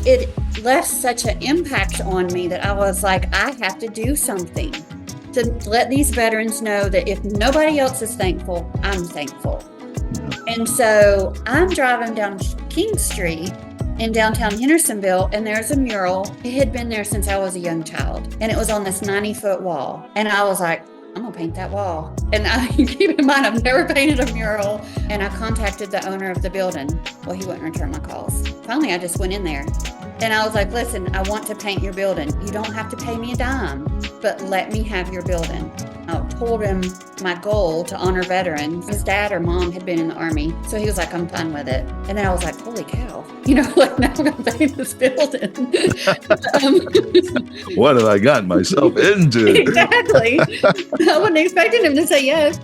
it left such an impact on me that I was like, I have to do something to let these veterans know that if nobody else is thankful, I'm thankful. And so I'm driving down King Street in downtown Hendersonville, and there's a mural. It had been there since I was a young child, and it was on this 90-foot wall. And I was like, I'm gonna paint that wall. And keep in mind, I've never painted a mural. And I contacted the owner of the building. Well, he wouldn't return my calls. Finally, I just went in there and I was like, listen, I want to paint your building. You don't have to pay me a dime, but let me have your building. I told him my goal to honor veterans. His dad or mom had been in the Army, so he was like, I'm fine with it. And then I was like, holy cow, like now I'm gonna paint this building. What have I gotten myself into? Exactly. I wasn't expecting him to say yes.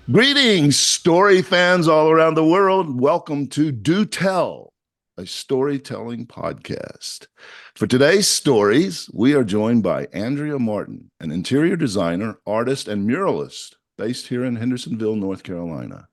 Greetings, story fans all around the world. Welcome to Do Tell, a storytelling podcast. For today's stories, we are joined by Andrea Martin, an interior designer, artist, and muralist based here in Hendersonville, North Carolina.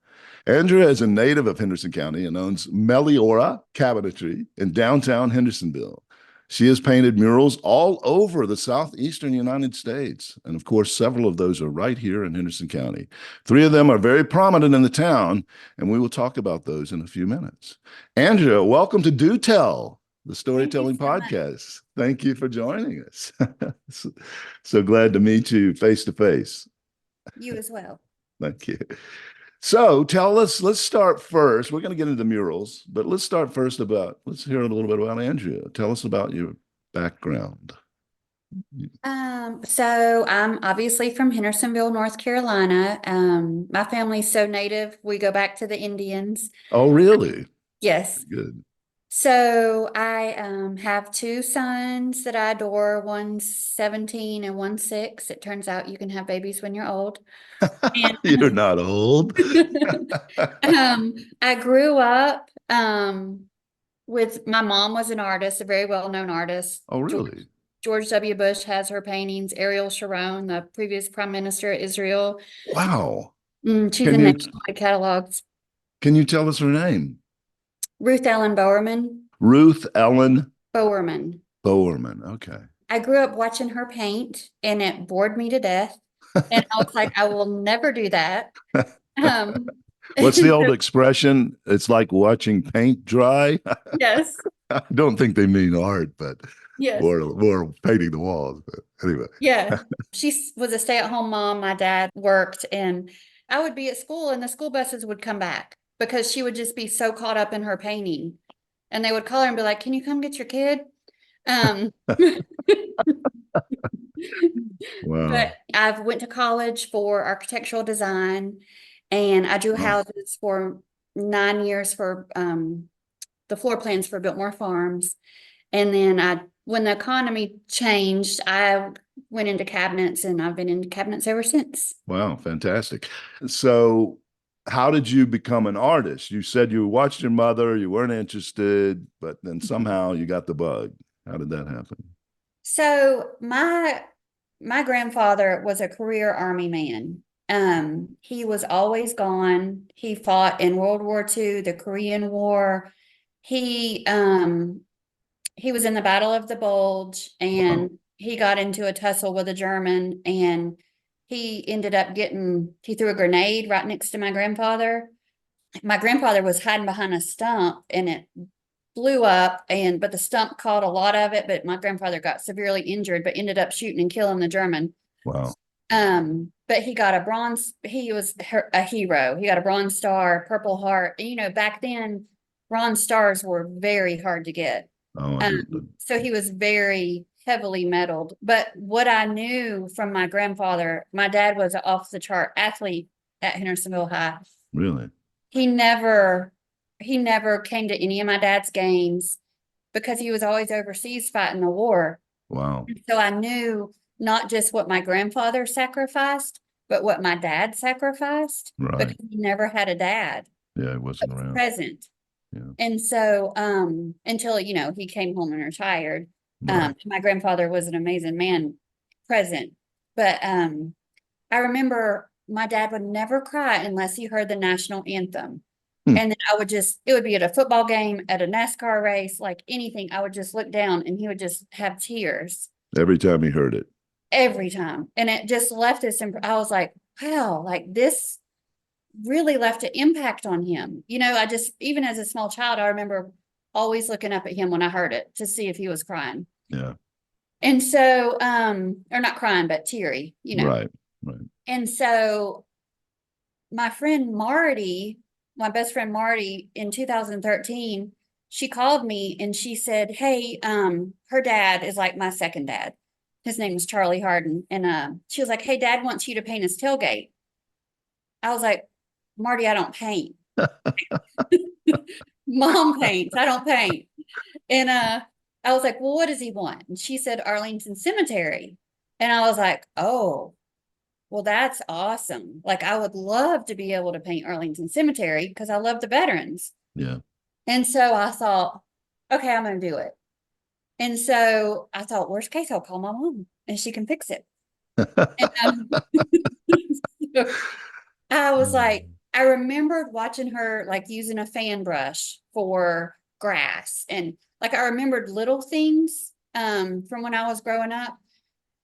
Andrea is a native of Henderson County and owns Meliora Cabinetry in downtown Hendersonville. She has painted murals all over the Southeastern United States. And of course, several of those are right here in Henderson County. 3 of them are very prominent in the town, and we will talk about those in a few minutes. Andrea, welcome to Do Tell, the storytelling podcast. Thank you for joining us. So glad to meet you face to face. You as well. Thank you. So tell us, let's start first. We're going to get into murals, but let's start first let's hear a little bit about Andrea. Tell us about your background. So I'm obviously from Hendersonville, North Carolina. My family's so native, we go back to the Indians. Oh, really? Yes. Good. So I have 2 sons that I adore. One's 17 and one's 6. It turns out you can have babies when you're old. And, You're not old. I grew up with my mom was an artist, a very well-known artist. Oh, really? George W. Bush has her paintings. Ariel Sharon, the previous prime minister of Israel. Wow. She's in the catalogs. Can you tell us her name? Ruth Ellen Bowerman. Ruth Ellen Bowerman. Bowerman. Okay. I grew up watching her paint, and it bored me to death. And I was like, I will never do that. What's the old expression? It's like watching paint dry. Yes. I don't think they mean art, but yes. Or painting the walls. But anyway. Yeah. She was a stay-at-home mom. My dad worked, and I would be at school, and the school buses would come back because she would just be so caught up in her painting. And they would call her and be like, can you come get your kid? Wow. But I went to college for architectural design, and I drew houses for 9 years for the floor plans for Biltmore Farms. And then when the economy changed, I went into cabinets, and I've been in cabinets ever since. Wow, fantastic. So how did you become an artist? You said you watched your mother, you weren't interested, but then somehow you got the bug. How did that happen? So my grandfather was a career Army man. He was always gone. He fought in World War II, the Korean War. He was in the Battle of the Bulge, and he got into a tussle with a German, and he ended up he threw a grenade right next to my grandfather. My grandfather was hiding behind a stump, and it blew up, but the stump caught a lot of it, but my grandfather got severely injured, but ended up shooting and killing the German. Wow. But he got he was a hero. He got a Bronze Star, Purple Heart. Back then, Bronze Stars were very hard to get. So he was very heavily medaled. But what I knew from my grandfather, my dad was an off-the-chart athlete at Hendersonville High. Really? He never came to any of my dad's games because he was always overseas fighting the war. Wow. So I knew not just what my grandfather sacrificed, but what my dad sacrificed. Right. Because he never had a dad. Yeah, he wasn't around. Present. Yeah. And so until, he came home and retired, Right. my grandfather was an amazing man, present. But I remember my dad would never cry unless he heard the national anthem. Hmm. And then it would be at a football game, at a NASCAR race, like anything. I would just look down and he would just have tears Every time he heard it. every time. And it just left this, I was like, wow, like this really left an impact on him. I just, even as a small child, I remember always looking up at him when I heard it to see if he was crying. Yeah. And so, or not crying, but teary. Right. Right. And so my friend Marty, my best friend Marty in 2013, she called me and she said, hey, her dad is like my second dad. His name is Charlie Harden. And she was like, hey, dad wants you to paint his tailgate. I was like, Marty, I don't paint. Mom paints, I don't paint. And I was like, well, what does he want? And she said Arlington Cemetery. And I was like, oh, well, that's awesome. Like, I would love to be able to paint Arlington Cemetery because I love the veterans. Yeah. And so I thought, okay, I'm going to do it. And so I thought, worst case, I'll call my mom and she can fix it. And, so I was like, I remembered watching her like using a fan brush for grass. And like, I remembered little things from when I was growing up.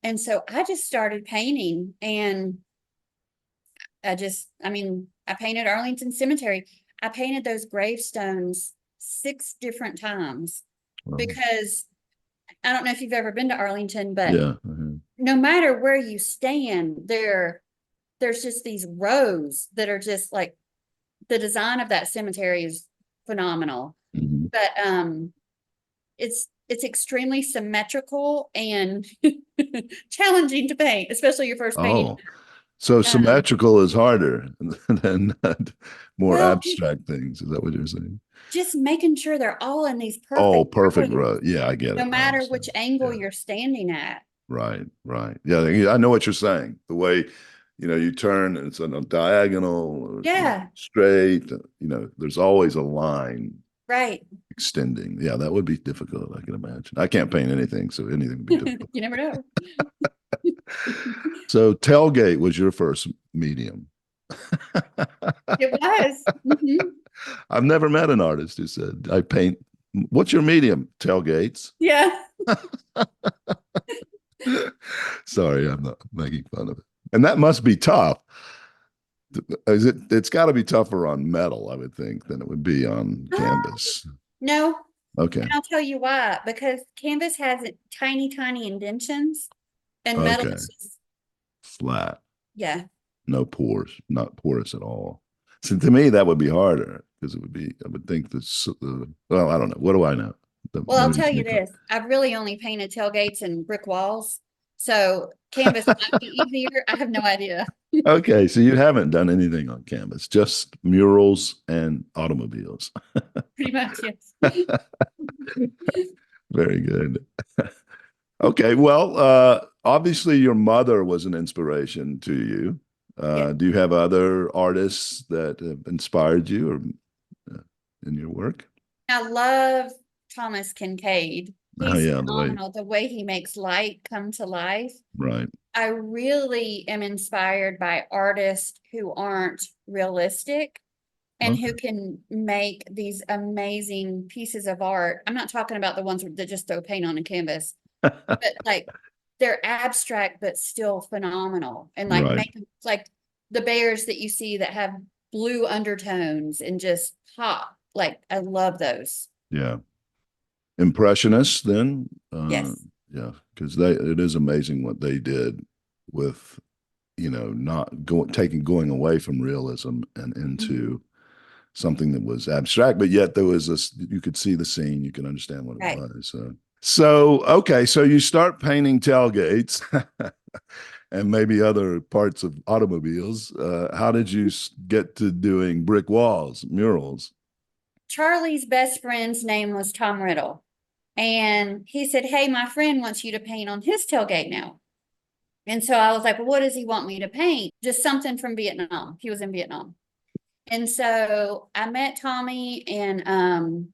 And so I just started painting and I painted Arlington Cemetery. I painted those gravestones 6 different times because I don't know if you've ever been to Arlington, but Yeah. no matter where you stand, there's just these rows that are just like the design of that cemetery is phenomenal. Mm-hmm. But it's extremely symmetrical and challenging to paint, especially your first painting. So symmetrical is harder than more Well, abstract things. Is that what you're saying? just making sure they're all in these Oh, perfect perfect. rows, Right. Yeah, I get no it. matter which angle Yeah. you're standing at. Right. Right. Yeah, I know what you're saying. The way, you turn and it's on a diagonal or Yeah, straight, there's always a line right. extending. Yeah, that would be difficult, I can imagine. I can't paint anything, so anything would be difficult. You never know. So tailgate was your first medium. It was. I've never met an artist who said, I paint. What's your medium? Tailgates. Yeah. Sorry, I'm not making fun of it. And that must be tough. It's got to be tougher on metal, I would think, than it would be on canvas. No. Okay. And I'll tell you why. Because canvas has tiny, tiny indentions, and metal Okay. is just, Flat. yeah. No pores, not porous at all. So to me, that would be harder because I would think well, I don't know. What do I know? Well, I'll tell you this. I've really only painted tailgates and brick walls. So canvas might be easier. I have no idea. Okay, so you haven't done anything on canvas, just murals and automobiles. Pretty much, yes. Very good. Okay, well, obviously your mother was an inspiration to you. Yeah. Do you have other artists that have inspired you or in your work? I love Thomas Kincaid. Oh He's yeah, phenomenal. The way he makes light come to life. right. I really am inspired by artists who aren't realistic and Okay. who can make these amazing pieces of art. I'm not talking about the ones that just throw paint on a canvas, but like they're abstract but still phenomenal. And like Right. make like the bears that you see that have blue undertones and just pop. Like I love those. Yeah. Impressionists then? Yes. Yeah, because it is amazing what they did with, not going away from realism and into something that was abstract, but yet there was this, you could see the scene, you can understand what it Right. was. So, okay, so you start painting tailgates and maybe other parts of automobiles. How did you get to doing brick walls, murals? Charlie's best friend's name was Tom Riddle. And he said, hey, my friend wants you to paint on his tailgate now. And so I was like, well, what does he want me to paint? Just something from Vietnam. He was in Vietnam. And so I met Tommy and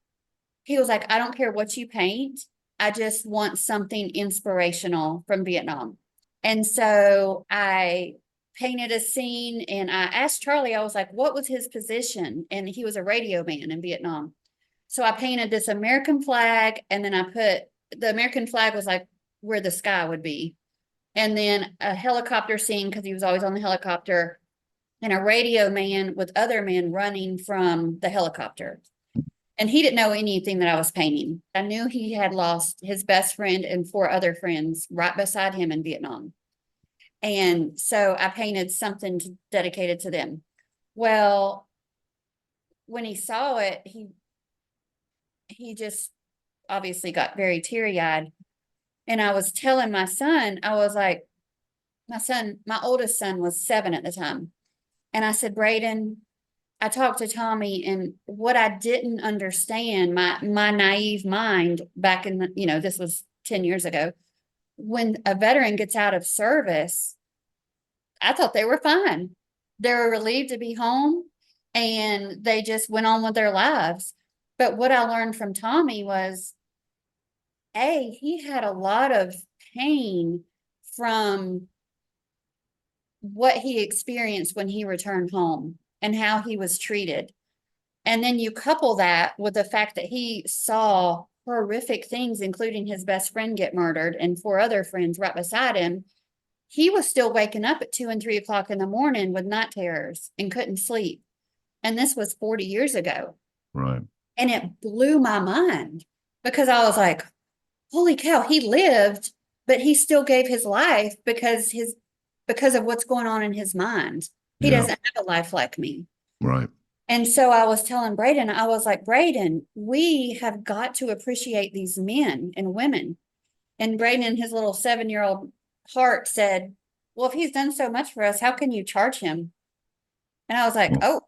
he was like, I don't care what you paint. I just want something inspirational from Vietnam. And so I painted a scene, and I asked Charlie, I was like, what was his position? And he was a radio man in Vietnam. So I painted this American flag, and then I put the American flag was like where the sky would be. And then a helicopter scene because he was always on the helicopter, and a radio man with other men running from the helicopter. And he didn't know anything that I was painting. I knew he had lost his best friend and 4 other friends right beside him in Vietnam. And so I painted something dedicated to them. Well, when he saw it, he just obviously got very teary-eyed. And I was telling my son, I was like, my oldest son was 7 at the time. And I said, Braden, I talked to Tommy, and what I didn't understand, my naive mind back in this was 10 years ago, when a veteran gets out of service, I thought they were fine. They were relieved to be home, and they just went on with their lives. But what I learned from Tommy was, he had a lot of pain from what he experienced when he returned home and how he was treated. And then you couple that with the fact that he saw horrific things, including his best friend get murdered and 4 other friends right beside him. He was still waking up at 2 and 3 o'clock in the morning with night terrors and couldn't sleep. And this was 40 years ago. Right. And it blew my mind because I was like, holy cow, he lived, but he still gave his life because of what's going on in his mind. He doesn't have a life like me. Right. And so I was telling Braden, I was like, Braden, we have got to appreciate these men and women. And Braden, in his little 7-year-old heart, said, well, if he's done so much for us, how can you charge him? And I was like, oh,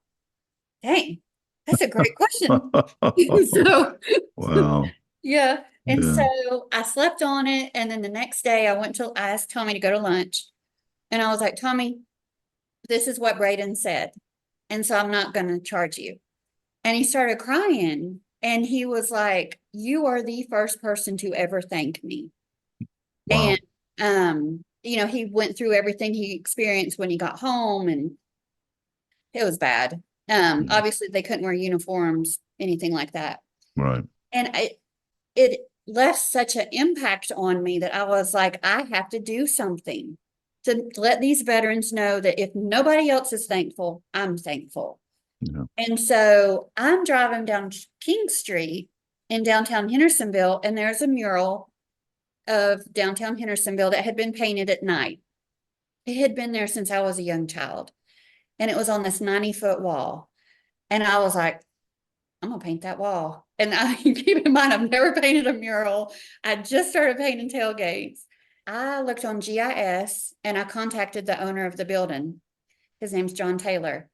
dang, that's a great question. So, Wow. yeah. And so I slept on it. And then the next day I asked Tommy to go to lunch. And I was like, Tommy, this is what Braden said. And so I'm not going to charge you. And he started crying. And he was like, you are the first person to ever thank me. Wow. And, he went through everything he experienced when he got home, and it was bad. Obviously they couldn't wear uniforms, anything like that. Right. And it left such an impact on me that I was like, I have to do something to let these veterans know that if nobody else is thankful, I'm thankful. Yeah. And so I'm driving down King Street in downtown Hendersonville, and there's a mural of downtown Hendersonville that had been painted at night. It had been there since I was a young child, and it was on this 90-foot wall. And I was like, I'm gonna paint that wall. And keep in mind, I've never painted a mural. I just started painting tailgates. I looked on GIS and I contacted the owner of the building. His name's John Taylor.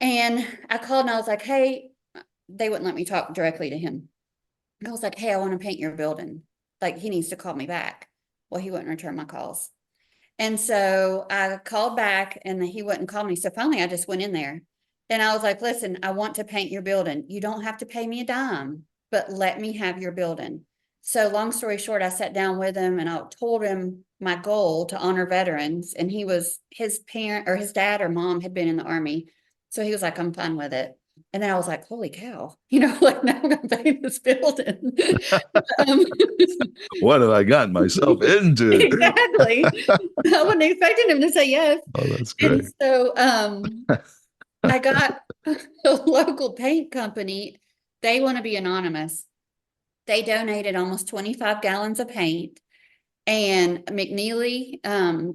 And I called and I was like, hey, they wouldn't let me talk directly to him. I was like, hey, I want to paint your building. Like, he needs to call me back. Well, he wouldn't return my calls. And so I called back and he wouldn't call me. So finally I just went in there and I was like, listen, I want to paint your building. You don't have to pay me a dime, but let me have your building. So long story short, I sat down with him and I told him my goal to honor veterans. And his parent or his dad or mom had been in the Army. So he was like, I'm fine with it. And then I was like, holy cow, like now I'm going to paint this building. What have I gotten myself into? Exactly. I wasn't expecting him to say yes. Oh, that's great. And so I got a local paint company. They want to be anonymous. They donated almost 25 gallons of paint. And McNeely,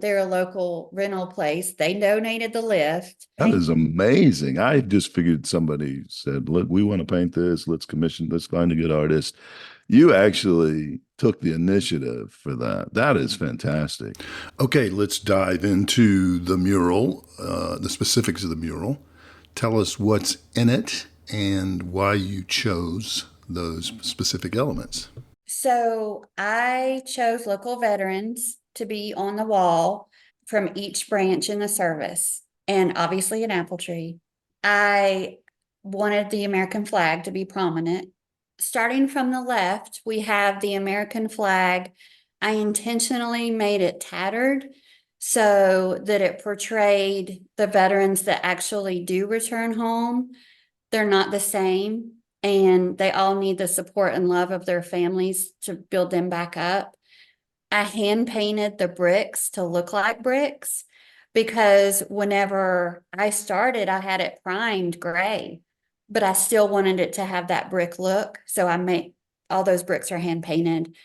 they're a local rental place. They donated the lift. That is amazing. I just figured somebody said, look, we want to paint this. Let's find a good artist. You actually took the initiative for that. That is fantastic. Okay, let's dive into the mural, the specifics of the mural. Tell us what's in it and why you chose those specific elements. So I chose local veterans to be on the wall from each branch in the service, and obviously an apple tree. I wanted the American flag to be prominent. Starting from the left, we have the American flag. I intentionally made it tattered so that it portrayed the veterans that actually do return home. They're not the same, and they all need the support and love of their families to build them back up. I hand painted the bricks to look like bricks because whenever I started, I had it primed gray, but I still wanted it to have that brick look. So I made all those bricks are hand painted.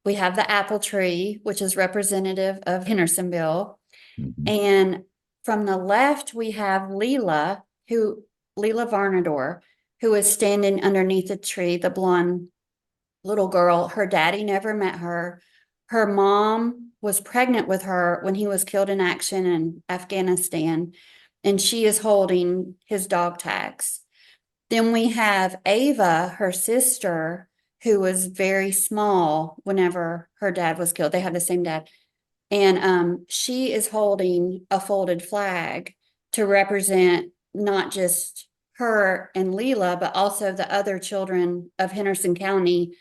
We have the apple tree, which is representative of Hendersonville. Mhm. And from the left, we have Leela Varnador, who is standing underneath the tree, the blonde little girl. Her daddy never met her. Her mom was pregnant with her when he was killed in action in Afghanistan, and she is holding his dog tags. Then we have Ava, her sister, who was very small whenever her dad was killed. They have the same dad. And she is holding a folded flag to represent not just her and Leela, but also the other children of Henderson County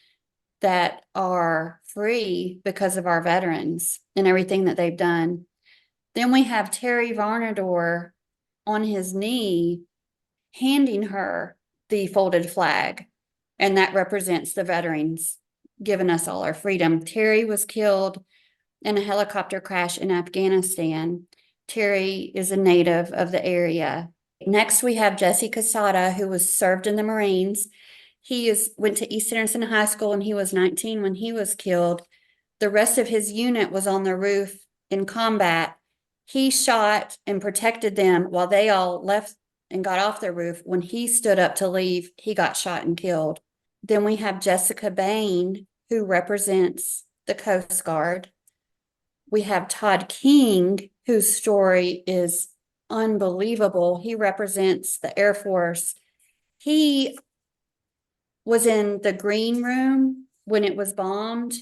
that are free because of our veterans and everything that they've done. Then we have Terry Varnador on his knee handing her the folded flag, and that represents the veterans giving us all our freedom. Terry was killed in a helicopter crash in Afghanistan. Terry is a native of the area. Next, we have Jesse Casada, who was served in the Marines. Went to East Henderson High School, and he was 19 when he was killed. The rest of his unit was on the roof in combat. He shot and protected them while they all left and got off the roof. When he stood up to leave, he got shot and killed. Then we have Jessica Bain, who represents the Coast Guard. We have Todd King, whose story is unbelievable. He represents the Air Force. He was in the green room when it was bombed.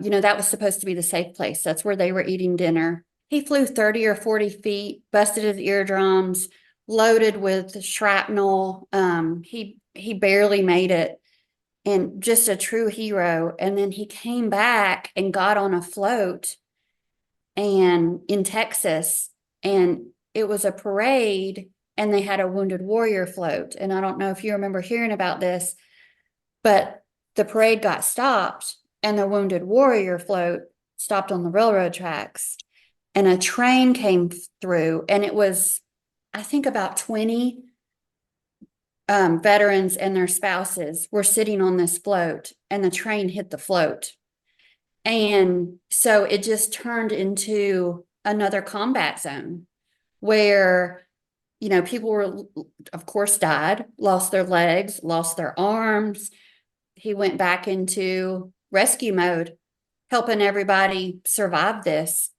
You know, that was supposed to be the safe place. That's where they were eating dinner. He flew 30 or 40 feet, busted his eardrums, loaded with shrapnel. He barely made it, and just a true hero. And then he came back and got on a float and in Texas, and it was a parade, and they had a wounded warrior float. And I don't know if you remember hearing about this, but the parade got stopped, and the wounded warrior float stopped on the railroad tracks, and a train came through, and it was, I think, about 20 veterans and their spouses were sitting on this float, and the train hit the float. And so it just turned into another combat zone where, you know, people were, of course, died, lost their legs, lost their arms. He went back into rescue mode, helping everybody survive this.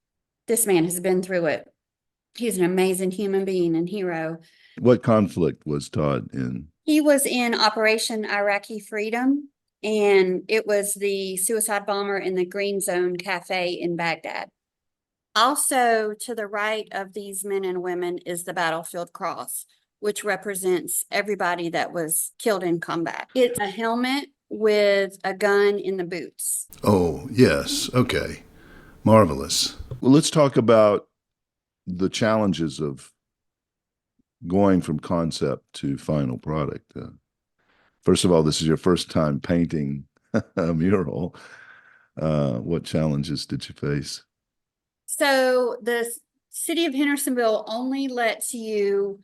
This man has been through it. He's an amazing human being and hero. What conflict was Todd in? He was in Operation Iraqi Freedom, and it was the suicide bomber in the Green Zone Cafe in Baghdad. Also, to the right of these men and women is the Battlefield Cross, which represents everybody that was killed in combat. It's a helmet with a gun in the boots. Oh, yes. Okay. Marvelous. Well, let's talk about the challenges of going from concept to final product. First of all, this is your first time painting a mural. What challenges did you face? So the city of Hendersonville only lets you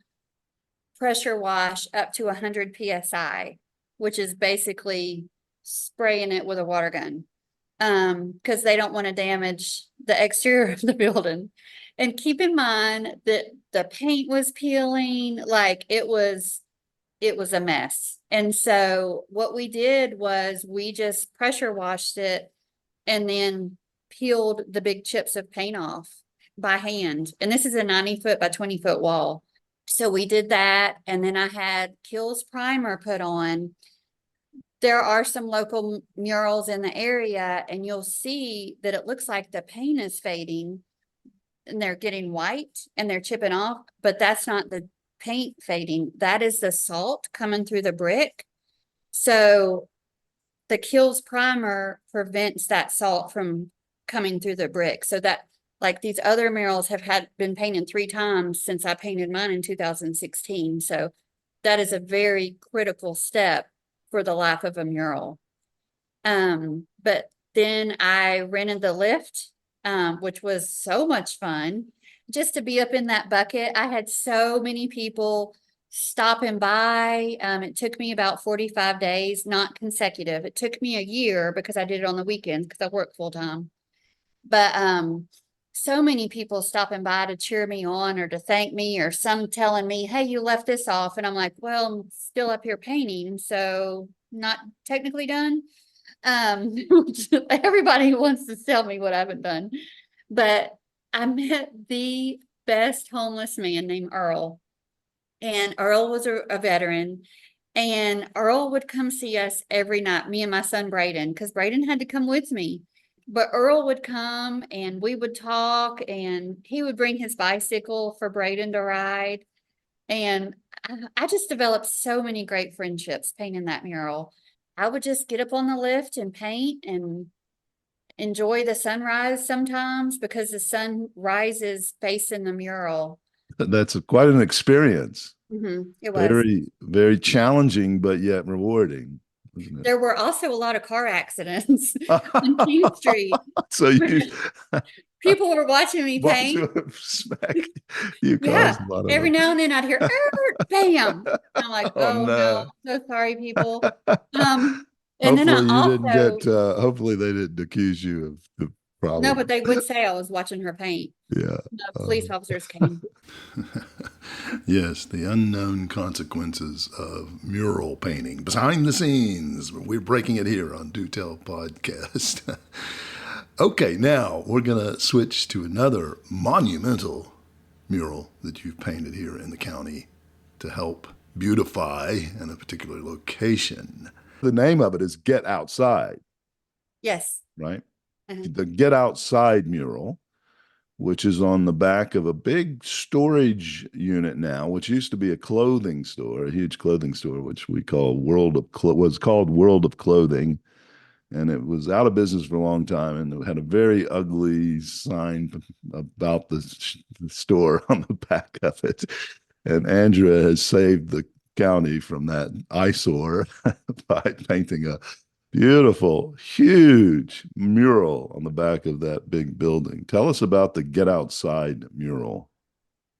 pressure wash up to 100 psi, which is basically spraying it with a water gun, because they don't want to damage the exterior of the building. And keep in mind that the paint was peeling, like it was a mess. And so what we did was we just pressure washed it and then peeled the big chips of paint off by hand. And this is a 90-foot by 20-foot wall. So we did that. And then I had Kills primer put on. There are some local murals in the area, and you'll see that it looks like the paint is fading and they're getting white and they're chipping off, but that's not the paint fading. That is the salt coming through the brick. So the Kills primer prevents that salt from coming through the brick. So that Like these other murals have been painted 3 times since I painted mine in 2016. So that is a very critical step for the life of a mural. But then I rented the lift, which was so much fun just to be up in that bucket. I had so many people stopping by. It took me about 45 days, not consecutive. It took me a year because I did it on the weekends because I work full time. But so many people stopping by to cheer me on or to thank me, or some telling me, hey, you left this off. And I'm like, well, I'm still up here painting, so not technically done. Everybody wants to tell me what I haven't done. But I met the best homeless man named Earl. And Earl was a veteran. And Earl would come see us every night, me and my son Braden, because Braden had to come with me. But Earl would come and we would talk, and he would bring his bicycle for Braden to ride. And I just developed so many great friendships painting that mural. I would just get up on the lift and paint and enjoy the sunrise sometimes because the sun rises facing the mural. That's quite an experience. It was. Very, very challenging, but yet rewarding, isn't it? There were also a lot of car accidents in King Street. So you People were watching me paint. smack. You Yeah. caused a lot of Every them. now and then I'd hear, bam. I'm like, Oh oh no, no. so sorry, people. And then I Hopefully you didn't also, get hopefully they didn't accuse you of the no, problem. but they would say I was watching her paint. Yeah. No, police officers came. Yes, the unknown consequences of mural painting. Behind the scenes, we're breaking it here on Do Tell Podcast. Okay, now we're going to switch to another monumental mural that you've painted here in the county to help beautify in a particular location. The name of it is Get Outside. Yes. Right? The Get Outside mural, which is on the back of a big storage unit now, which used to be a clothing store, a huge clothing store, which we call was called World of Clothing. And it was out of business for a long time, and it had a very ugly sign about the store on the back of it. And Andrea has saved the county from that eyesore by painting a beautiful, huge mural on the back of that big building. Tell us about the Get Outside mural.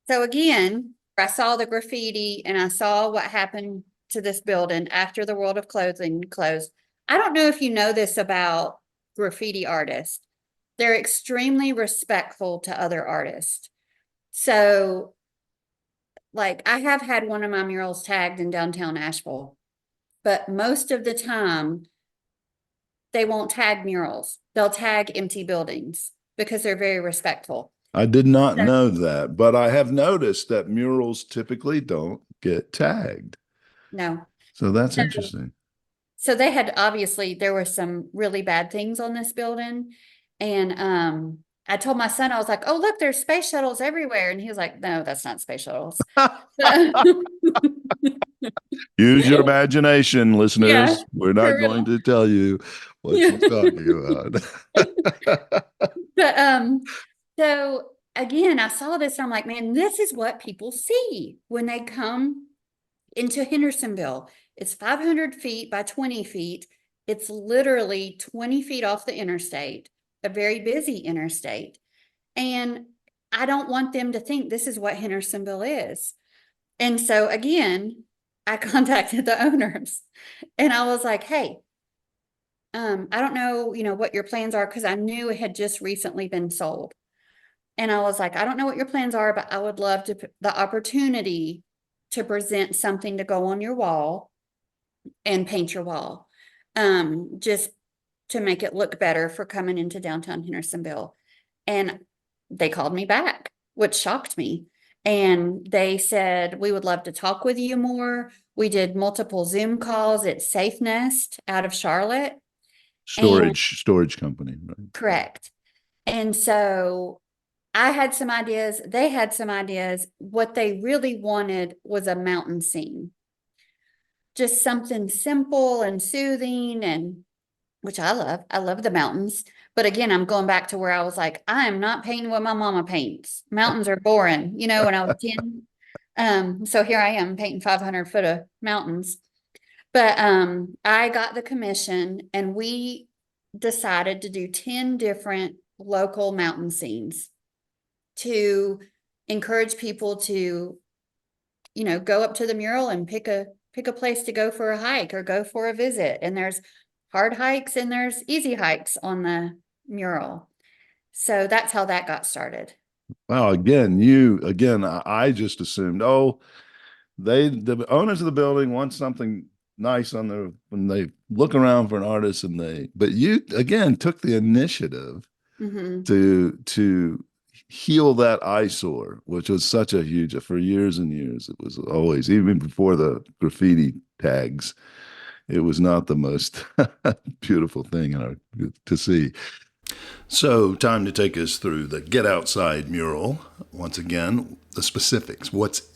So again, I saw the graffiti and I saw what happened to this building after the World of Clothing closed. I don't know if you know this about graffiti artists. They're extremely respectful to other artists. So, like, I have had one of my murals tagged in downtown Asheville, but most of the time, they won't tag murals. They'll tag empty buildings because they're very respectful. I did not know that, but I have noticed that murals typically don't get tagged. No. So that's interesting. So they had, obviously, there were some really bad things on this building. And I told my son, I was like, oh, look, there's space shuttles everywhere. And he was like, no, that's not space shuttles. Use your imagination, listeners. Yeah, we're not going to tell you what she's talking about. But so again, I saw this and I'm like, man, this is what people see when they come into Hendersonville. It's 500 feet by 20 feet. It's literally 20 feet off the interstate, a very busy interstate. And I don't want them to think this is what Hendersonville is. And so again, I contacted the owners and I was like, hey, I don't know, what your plans are, because I knew it had just recently been sold. And I was like, I don't know what your plans are, but I would love the opportunity to present something to go on your wall and paint your wall, just to make it look better for coming into downtown Hendersonville. And they called me back, which shocked me. And they said, we would love to talk with you more. We did multiple Zoom calls at Safe Nest out of Charlotte. Storage company, right? Correct. And so I had some ideas. They had some ideas. What they really wanted was a mountain scene. Just something simple and soothing. And which I love. I love the mountains. But again, I'm going back to where I was like, I am not painting what my mama paints. Mountains are boring, when I was 10. So here I am painting 500 foot of mountains. But I got the commission and we decided to do 10 different local mountain scenes to encourage people to, go up to the mural and pick a place to go for a hike or go for a visit. And there's hard hikes and there's easy hikes on the mural. So that's how that got started. Wow, I just assumed, the owners of the building want something nice on their when they look around for an artist, but you again took the initiative Mm-hmm. to heal that eyesore, which was such a huge, for years and years. It was always, even before the graffiti tags, it was not the most beautiful thing to see. So, time to take us through the Get Outside mural. Once again, the specifics. What's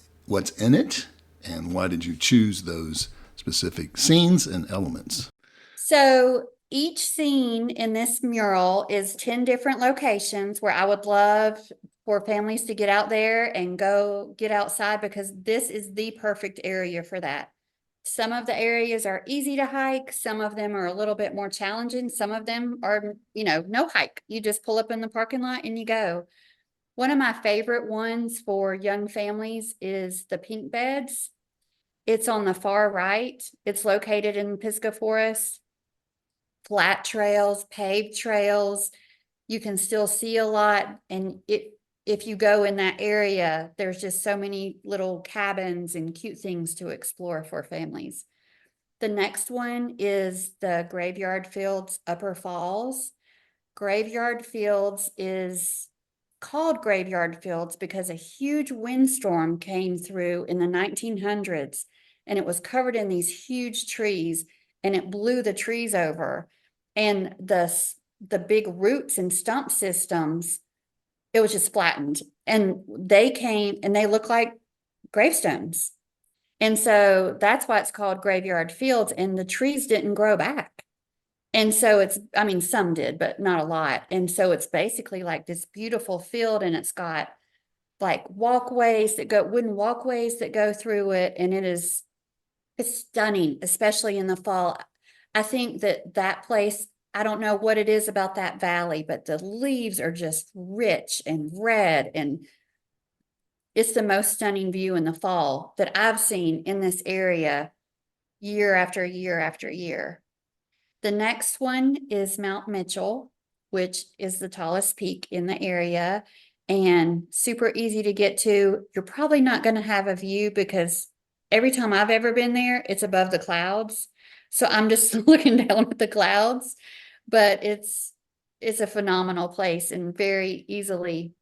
in it, and why did you choose those specific scenes and elements? So each scene in this mural is 10 different locations where I would love for families to get out there and go get outside because this is the perfect area for that. Some of the areas are easy to hike. Some of them are a little bit more challenging. Some of them are, no hike. You just pull up in the parking lot and you go. One of my favorite ones for young families is the pink beds. It's on the far right. It's located in Pisgah Forest. Flat trails, paved trails. You can still see a lot. And if you go in that area, there's just so many little cabins and cute things to explore for families. The next one is the Graveyard Fields Upper Falls. Graveyard Fields is called Graveyard Fields because a huge windstorm came through in the 1900s and it was covered in these huge trees and it blew the trees over. And the big roots and stump systems, it was just flattened. And they came and they look like gravestones. And so that's why it's called Graveyard Fields. And the trees didn't grow back. And so some did, but not a lot. And so it's basically like this beautiful field and it's got like wooden walkways that go through it. And it's stunning, especially in the fall. I think that place, I don't know what it is about that valley, but the leaves are just rich and red. And it's the most stunning view in the fall that I've seen in this area year after year after year. The next one is Mount Mitchell, which is the tallest peak in the area and super easy to get to. You're probably not going to have a view because every time I've ever been there, it's above the clouds. So I'm just looking down at the clouds, but it's a phenomenal place and very easily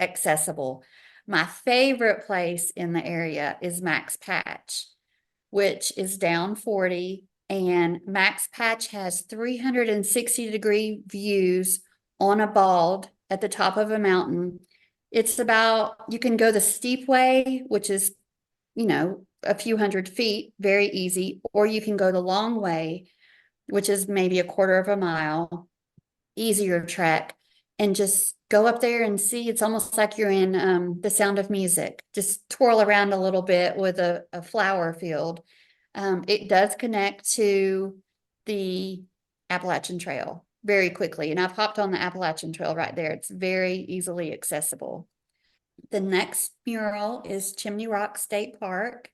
accessible. My favorite place in the area is Max Patch, which is down 40. And Max Patch has 360-degree views on a bald at the top of a mountain. You can go the steep way, which is, a few hundred feet, very easy, or you can go the long way, which is maybe a quarter of a mile, easier trek, and just go up there and see. It's almost like you're in The Sound of Music. Just twirl around a little bit with a flower field. It does connect to the Appalachian Trail very quickly. And I've hopped on the Appalachian Trail right there. It's very easily accessible. The next mural is Chimney Rock State Park,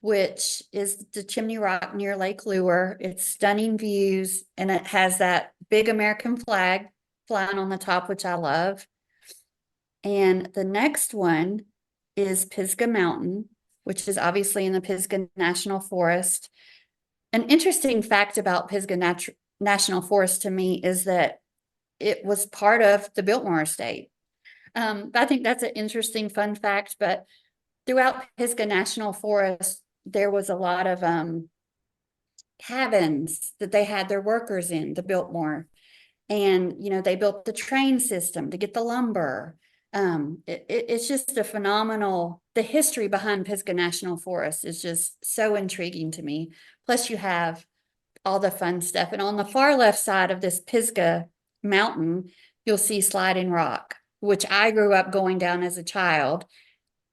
which is the Chimney Rock near Lake Lure. It's stunning views and it has that big American flag flying on the top, which I love. And the next one is Pisgah Mountain, which is obviously in the Pisgah National Forest. An interesting fact about Pisgah National Forest to me is that it was part of the Biltmore Estate. I think that's an interesting fun fact, but throughout Pisgah National Forest, there was a lot of cabins that they had their workers in, the Biltmore. And, they built the train system to get the lumber. It's just a phenomenal, the history behind Pisgah National Forest is just so intriguing to me. Plus you have all the fun stuff. And on the far left side of this Pisgah mountain, you'll see Sliding Rock, which I grew up going down as a child.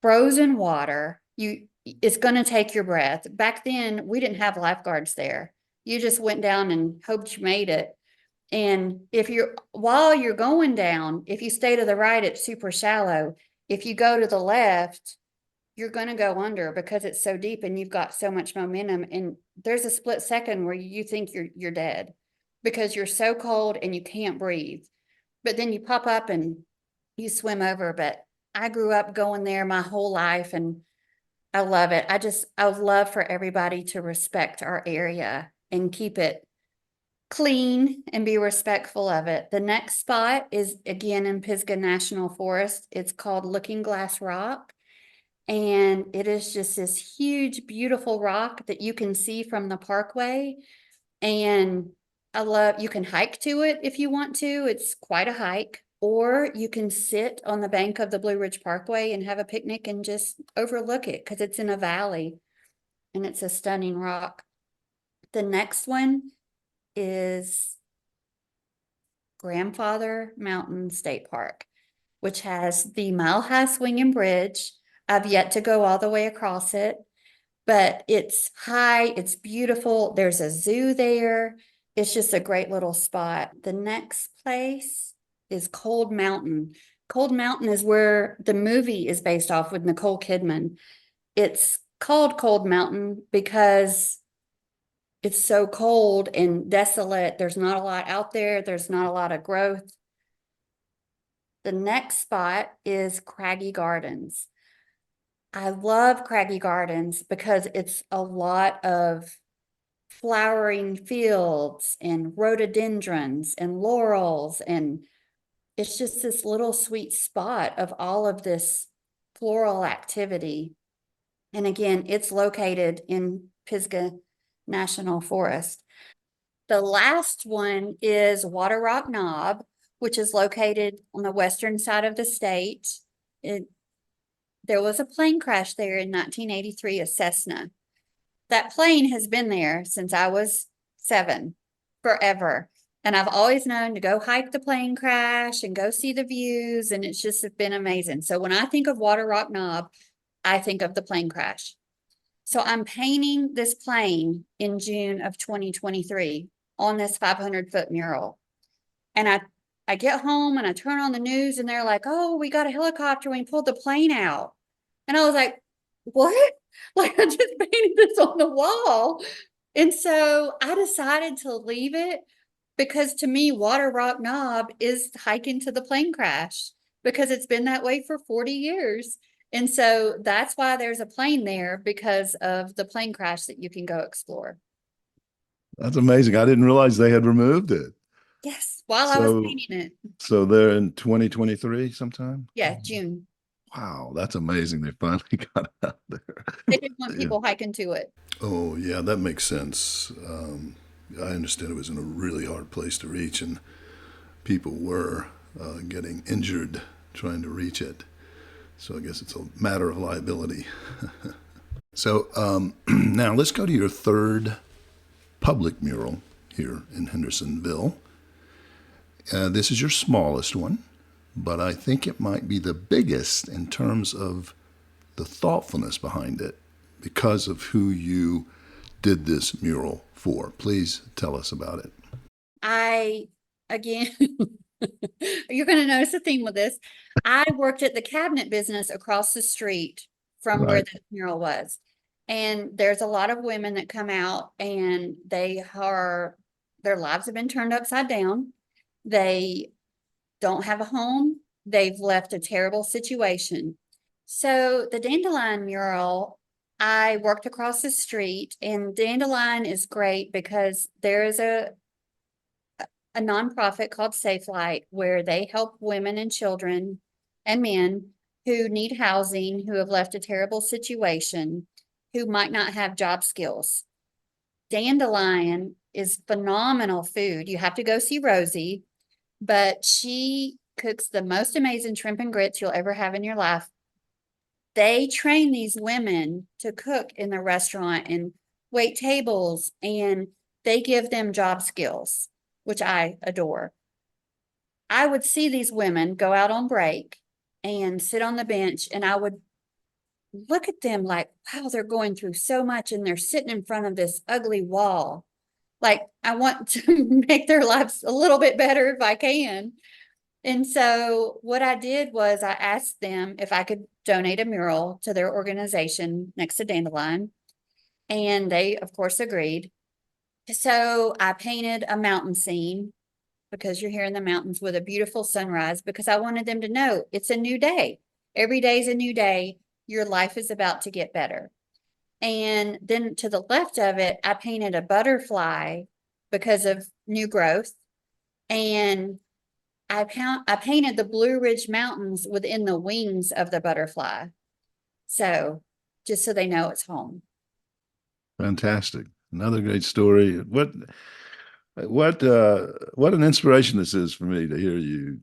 Frozen water, it's going to take your breath. Back then, we didn't have lifeguards there. You just went down and hoped you made it. And while you're going down, if you stay to the right, it's super shallow. If you go to the left, you're going to go under because it's so deep and you've got so much momentum. And there's a split second where you think you're dead because you're so cold and you can't breathe. But then you pop up and you swim over. But I grew up going there my whole life and I love it. I would love for everybody to respect our area and keep it clean and be respectful of it. The next spot is again in Pisgah National Forest. It's called Looking Glass Rock. And it is just this huge, beautiful rock that you can see from the parkway. And you can hike to it if you want to. It's quite a hike. Or you can sit on the bank of the Blue Ridge Parkway and have a picnic and just overlook it because it's in a valley and it's a stunning rock. The next one is Grandfather Mountain State Park, which has the mile-high swinging bridge. I've yet to go all the way across it, but it's high, it's beautiful. There's a zoo there. It's just a great little spot. The next place is Cold Mountain. Cold Mountain is where the movie is based off with Nicole Kidman. It's called Cold Mountain because it's so cold and desolate. There's not a lot out there. There's not a lot of growth. The next spot is Craggy Gardens. I love Craggy Gardens because it's a lot of flowering fields and rhododendrons and laurels, and it's just this little sweet spot of all of this floral activity. And again, it's located in Pisgah National Forest. The last one is Water Rock Knob, which is located on the western side of the state. There was a plane crash there in 1983, a Cessna. That plane has been there since I was 7, forever. And I've always known to go hike the plane crash and go see the views. And it's just been amazing. So when I think of Water Rock Knob, I think of the plane crash. So I'm painting this plane in June of 2023 on this 500-foot mural. And I get home and I turn on the news and they're like, oh, we got a helicopter. We pulled the plane out. And I was like, what? Like I just painted this on the wall. And so I decided to leave it because to me, Water Rock Knob is hiking to the plane crash because it's been that way for 40 years. And so that's why there's a plane there, because of the plane crash that you can go explore. That's amazing. I didn't realize they had removed it. Yes, while I was painting it. So they're in 2023 sometime? Yeah, June. Wow, that's amazing. They finally got out there. They didn't want people hiking to it. Oh, yeah, that makes sense. I understand it was in a really hard place to reach, and people were getting injured trying to reach it. So I guess it's a matter of liability. So now let's go to your third public mural here in Hendersonville. This is your smallest one, but I think it might be the biggest in terms of the thoughtfulness behind it because of who you did this mural for. Please tell us about it. Again, you're going to notice a theme with this. I worked at the cabinet business across the street from where the mural was. And there's a lot of women that come out and their lives have been turned upside down. They don't have a home. They've left a terrible situation. So the Dandelion mural, I worked across the street, and Dandelion is great because there is a nonprofit called Safe Light where they help women and children and men who need housing, who have left a terrible situation, who might not have job skills. Dandelion is phenomenal food. You have to go see Rosie, but she cooks the most amazing shrimp and grits you'll ever have in your life. They train these women to cook in the restaurant and wait tables, and they give them job skills, which I adore. I would see these women go out on break and sit on the bench, and I would look at them like, wow, they're going through so much and they're sitting in front of this ugly wall. Like, I want to make their lives a little bit better if I can. And so what I did was I asked them if I could donate a mural to their organization next to Dandelion. And they, of course, agreed. So I painted a mountain scene, because you're here in the mountains, with a beautiful sunrise, because I wanted them to know it's a new day. Every day is a new day. Your life is about to get better. And then to the left of it, I painted a butterfly because of new growth. And I painted the Blue Ridge Mountains within the wings of the butterfly. So just so they know it's home. Fantastic. Another great story. What an inspiration this is for me to hear you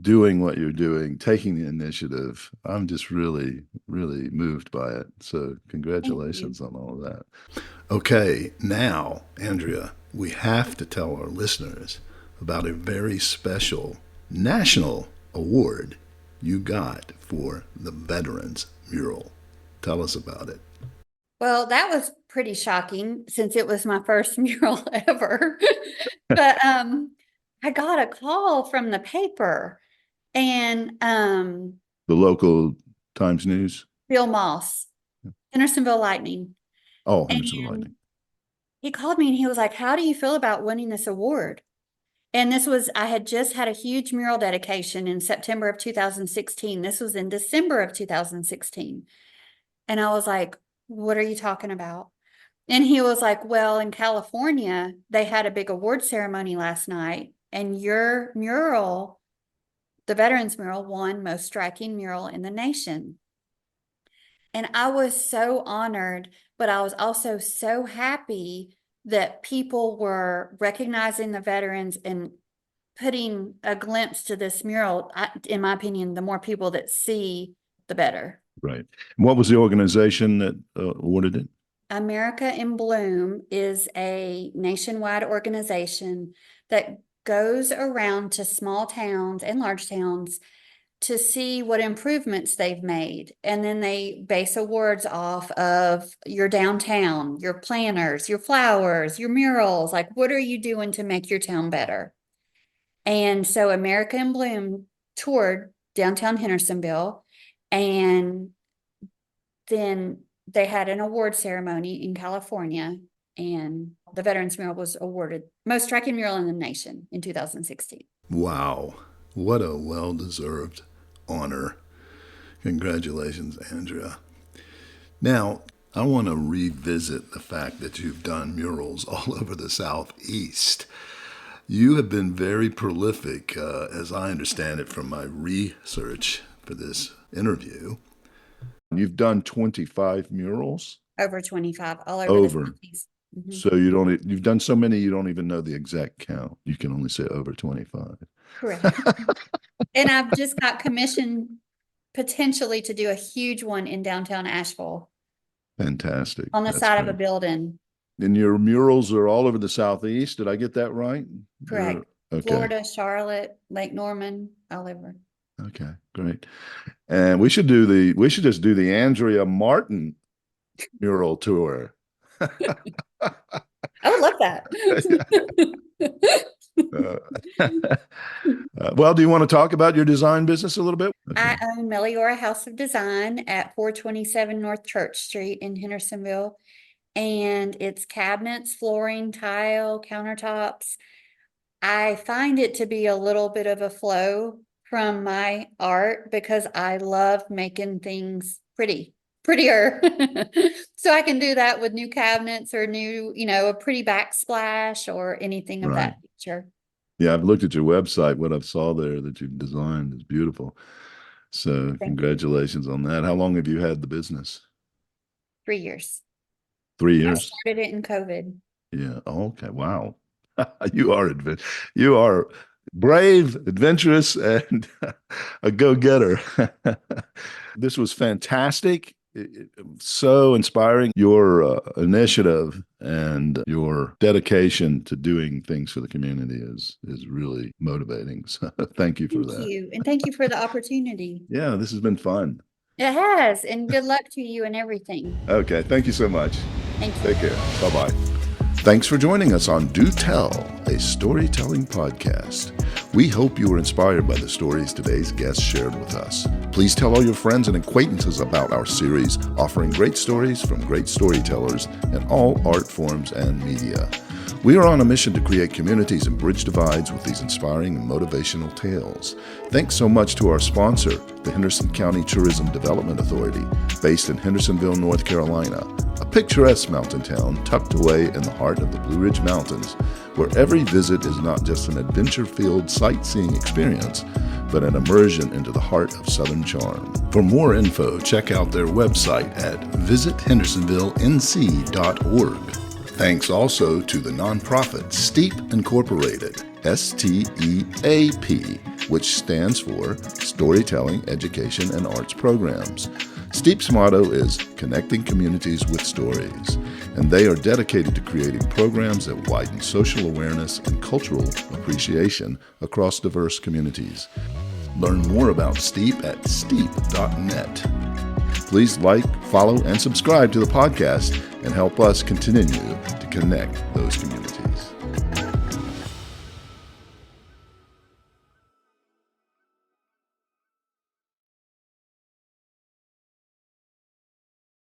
doing what you're doing, taking the initiative. I'm just really, really moved by it. So congratulations on all of that. Okay, now, Andrea, we have to tell our listeners about a very special national award you got for the Veterans Mural. Tell us about it. Well, that was pretty shocking since it was my first mural ever. But I got a call from the paper, and The local Times News. Bill Moss, Hendersonville Lightning. Oh, Henderson Lightning. He called me and he was like, how do you feel about winning this award? And I had just had a huge mural dedication in September of 2016. This was in December of 2016. And I was like, what are you talking about? And he was like, well, in California, they had a big award ceremony last night, and your mural, the Veterans Mural, won most striking mural in the nation. And I was so honored, but I was also so happy that people were recognizing the veterans and putting a glimpse to this mural. In my opinion, the more people that see, the better. Right. And what was the organization that awarded it? America in Bloom is a nationwide organization that goes around to small towns and large towns to see what improvements they've made. And then they base awards off of your downtown, your planters, your flowers, your murals. Like, what are you doing to make your town better? And so America in Bloom toured downtown Hendersonville, and then they had an award ceremony in California, and the Veterans Mural was awarded most striking mural in the nation in 2016. Wow. What a well-deserved honor. Congratulations, Andrea. Now, I want to revisit the fact that you've done murals all over the Southeast. You have been very prolific, as I understand it from my research for this interview. You've done 25 murals? Over 25, all over the Southeast. Mm-hmm. So you've done so many, you don't even know the exact count. You can only say over 25. Correct. And I've just got commissioned potentially to do a huge one in downtown Asheville. Fantastic. On the side of a building. And your murals are all over the Southeast. Did I get that right? Correct. Okay. Florida, Charlotte, Lake Norman, all over. Okay, great. And we should just do the Andrea Martin mural tour. I would love that. Well, do you want to talk about your design business a little bit? Okay. I own Meliora House of Design at 427 North Church Street in Hendersonville. And it's cabinets, flooring, tile, countertops. I find it to be a little bit of a flow from my art because I love making things prettier. So I can do that with new cabinets or new, a pretty backsplash or anything of that nature. Yeah, I've looked at your website. What I saw there that you've designed is beautiful. So congratulations on that. How long have you had the business? 3 years. 3 years? I started it in COVID. Yeah. Oh, okay. Wow. You are brave, adventurous, and a go-getter. This was fantastic. So inspiring. Your initiative and your dedication to doing things for the community is really motivating. So thank you for Thank that. you. And thank you for the opportunity. Yeah, this has been fun. It has. And good luck to you and everything. Okay, thank you so much. Thank you. Take care. Bye-bye. Thanks for joining us on Do Tell, a storytelling podcast. We hope you were inspired by the stories today's guests shared with us. Please tell all your friends and acquaintances about our series, offering great stories from great storytellers in all art forms and media. We are on a mission to create communities and bridge divides with these inspiring and motivational tales. Thanks so much to our sponsor, the Henderson County Tourism Development Authority, based in Hendersonville, North Carolina, a picturesque mountain town tucked away in the heart of the Blue Ridge Mountains, where every visit is not just an adventure-filled sightseeing experience, but an immersion into the heart of Southern charm. For more info, check out their website at visithendersonvillenc.org. Thanks also to the nonprofit STEEP Incorporated, STEAP, which stands for Storytelling, Education, and Arts Programs. STEEP's motto is Connecting Communities with Stories, and they are dedicated to creating programs that widen social awareness and cultural appreciation across diverse communities. Learn more about STEEP at steep.net. Please like, follow, and subscribe to the podcast and help us continue to connect those communities.